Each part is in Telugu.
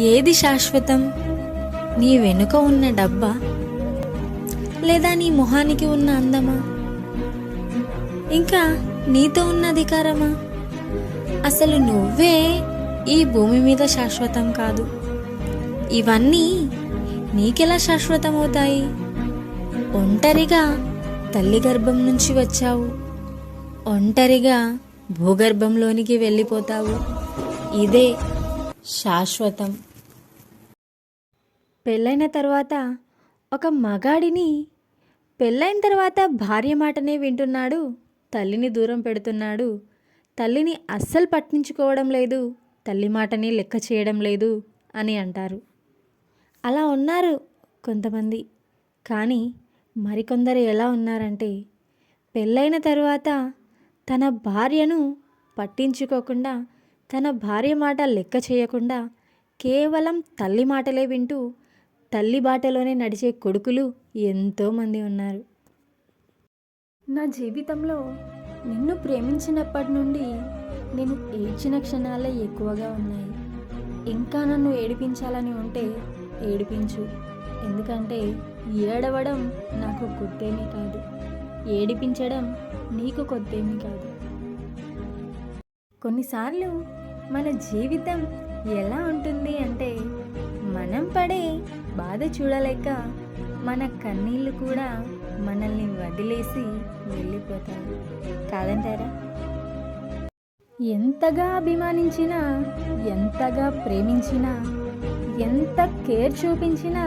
ఏది శాశ్వతం? నీ వెనుక ఉన్న డబ్బా, లేదా నీ మొహానికి ఉన్న అందమా, ఇంకా నీతో ఉన్న అధికారమా? అసలు నువ్వే ఈ భూమి మీద శాశ్వతం కాదు. ఇవన్నీ నీకెలా శాశ్వతమవుతాయి? ఒంటరిగా తల్లి గర్భం నుంచి వచ్చావు, ఒంటరిగా భూగర్భంలోనికి వెళ్ళిపోతావు. ఇదే శాశ్వతం. పెళ్ళైన తర్వాత ఒక మగాడిని పెళ్ళైన తర్వాత భార్య మాటనే వింటున్నాడు, తల్లిని దూరం పెడుతున్నాడు, తల్లిని అస్సలు పట్టించుకోవడం లేదు, తల్లి మాటని లెక్క చేయడం లేదు అని అంటారు. అలా ఉన్నారు కొంతమంది. కానీ మరికొందరు ఎలా ఉన్నారంటే, పెళ్ళైన తర్వాత తన భార్యను పట్టించుకోకుండా, తన భార్య మాట లెక్క చేయకుండా, కేవలం తల్లి మాటలే వింటూ తల్లి బాటలోనే నడిచే కొడుకులు ఎంతోమంది ఉన్నారు. నా జీవితంలో నిన్ను ప్రేమించినప్పటి నుండి నేను ఏడ్చిన క్షణాలే ఎక్కువగా ఉన్నాయి. ఇంకా నన్ను ఏడిపించాలని ఉంటే ఏడిపించు. ఎందుకంటే ఏడవడం నాకు కొత్తేమీ కాదు, ఏడిపించడం నీకు కొత్తేమీ కాదు. కొన్నిసార్లు మన జీవితం ఎలా ఉంటుంది అంటే, మనం పడే బాధ చూడలేక మన కన్నీళ్ళు కూడా మనల్ని వదిలేసి వెళ్ళిపోతాయి. కాదంటారా? ఎంతగా అభిమానించినా, ఎంతగా ప్రేమించినా, ఎంత కేర్ చూపించినా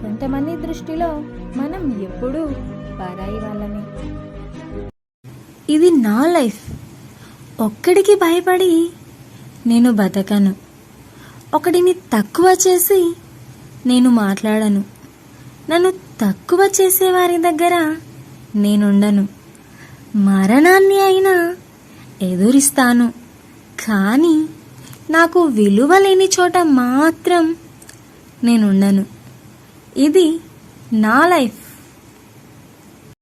కొంతమంది దృష్టిలో మనం ఎప్పుడూ పరాయి వాళ్ళమే. ఇది నా లైఫ్. ఒక్కడికి భయపడి నేను బతకను, ఒకడిని తక్కువ చేసి నేను మాట్లాడను, నన్ను తక్కువ చేసేవారి దగ్గర నేనుండను. మరణాన్ని అయినా ఎదురిస్తాను, కానీ నాకు విలువ లేని చోట మాత్రం నేనుండను. ఇది నా లైఫ్.